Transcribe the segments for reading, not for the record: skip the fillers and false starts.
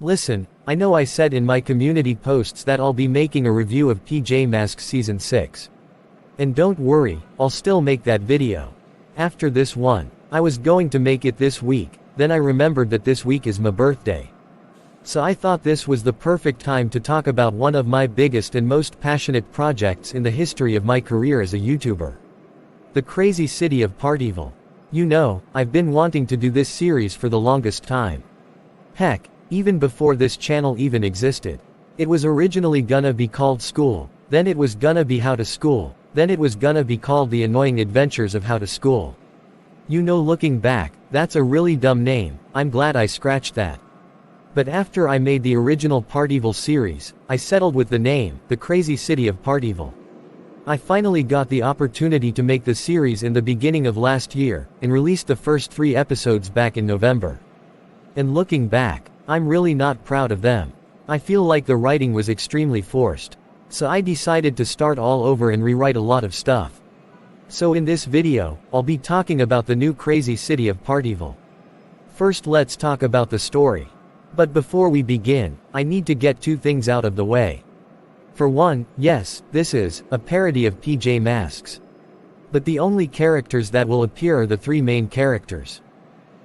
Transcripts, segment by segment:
Listen, I know I said in my community posts that I'll be making a review of PJ Masks Season 6. And don't worry, I'll still make that video. After this one, I was going to make it this week, then I remembered that this week is my birthday. So I thought this was the perfect time to talk about one of my biggest and most passionate projects in the history of my career as a YouTuber. The crazy city of Parteeville. You know, I've been wanting to do this series for the longest time. Heck, even before this channel even existed. It was originally gonna be called School, then it was gonna be How to School, then it was gonna be called The Annoying Adventures of How to School. You know, looking back, that's a really dumb name, I'm glad I scratched that. But after I made the original Parteeville series, I settled with the name, The Crazy City of Parteeville. I finally got the opportunity to make the series in the beginning of last year, and released the first 3 episodes back in November. And looking back, I'm really not proud of them. I feel like the writing was extremely forced. So I decided to start all over and rewrite a lot of stuff. So in this video, I'll be talking about the new crazy city of Parteeville. First, let's talk about the story. But before we begin, I need to get 2 things out of the way. For one, yes, this is a parody of PJ Masks. But the only characters that will appear are the 3 main characters.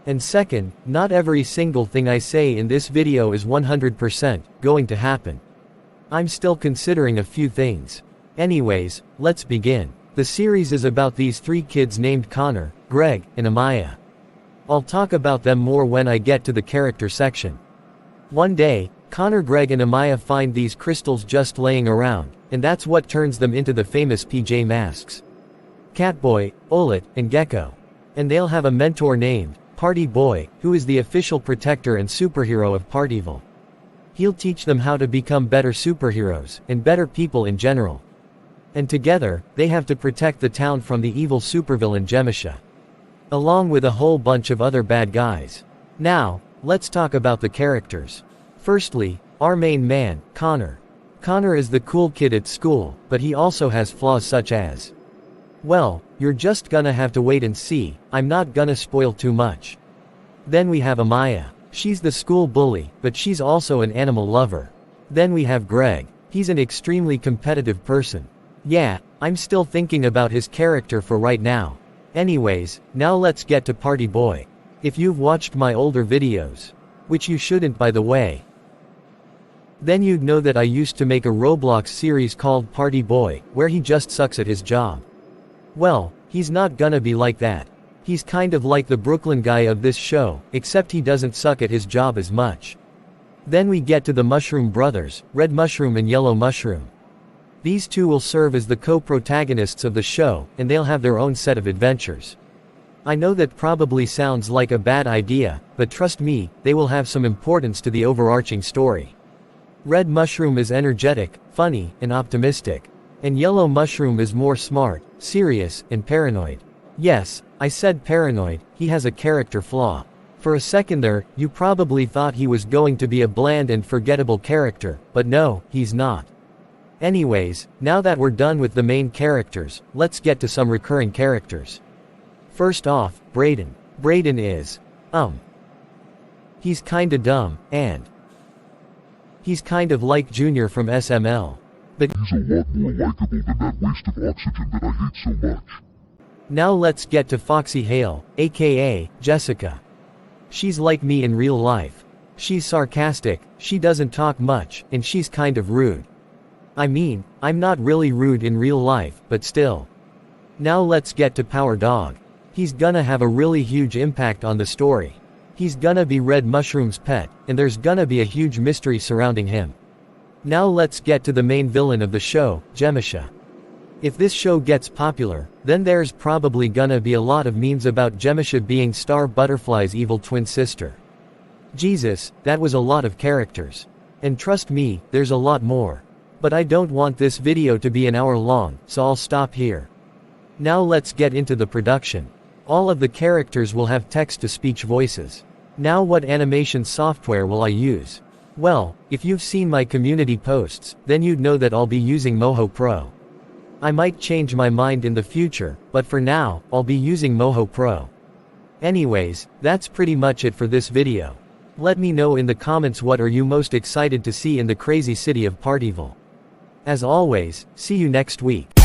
And second, not every single thing I say in this video is 100% going to happen. I'm still considering a few things. Anyways, let's begin. The series is about these 3 kids named Connor, Greg, and Amaya. I'll talk about them more when I get to the character section. One day, Connor, Greg, and Amaya find these crystals just laying around, and that's what turns them into the famous PJ Masks. Catboy, Olet, and Gecko. And they'll have a mentor named Party Boy, who is the official protector and superhero of Parteeville. He'll teach them how to become better superheroes, and better people in general. And together, they have to protect the town from the evil supervillain Jemisha. Along with a whole bunch of other bad guys. Now, let's talk about the characters. Firstly, our main man, Connor. Connor is the cool kid at school, but he also has flaws such as... Well, you're just gonna have to wait and see, I'm not gonna spoil too much. Then we have Amaya. She's the school bully, but she's also an animal lover. Then we have Greg. He's an extremely competitive person. Yeah, I'm still thinking about his character for right now. Anyways, now let's get to Party Boy. If you've watched my older videos, which you shouldn't by the way, then you'd know that I used to make a Roblox series called Party Boy, where he just sucks at his job. Well, he's not gonna be like that. He's kind of like the Brooklyn guy of this show, except he doesn't suck at his job as much. Then we get to the Mushroom Brothers, Red Mushroom and Yellow Mushroom. These 2 will serve as the co-protagonists of the show, and they'll have their own set of adventures. I know that probably sounds like a bad idea, but trust me, they will have some importance to the overarching story. Red Mushroom is energetic, funny, and optimistic. And Yellow Mushroom is more smart, serious, and paranoid. Yes, I said paranoid, he has a character flaw. For a second there, you probably thought he was going to be a bland and forgettable character, but no, he's not. Anyways, now that we're done with the main characters, let's get to some recurring characters. First off, Brayden. Brayden is, he's kinda dumb, and he's kind of like Junior from SML. But he's a lot more likable than that waste of oxygen that I hate so much. Now let's get to Foxy Hale, aka Jessica. She's like me in real life. She's sarcastic, she doesn't talk much, and she's kind of rude. I mean, I'm not really rude in real life, but still. Now let's get to Power Dog. He's gonna have a really huge impact on the story. He's gonna be Red Mushroom's pet, and there's gonna be a huge mystery surrounding him. Now let's get to the main villain of the show, Jemisha. If this show gets popular, then there's probably gonna be a lot of memes about Jemisha being Star Butterfly's evil twin sister. Jesus, that was a lot of characters. And trust me, there's a lot more. But I don't want this video to be an hour long, so I'll stop here. Now let's get into the production. All of the characters will have text-to-speech voices. Now what animation software will I use? Well, if you've seen my community posts, then you'd know that I'll be using Moho Pro. I might change my mind in the future, but for now, I'll be using Moho Pro. Anyways, that's pretty much it for this video. Let me know in the comments what are you most excited to see in the crazy city of Parteeville. As always, see you next week.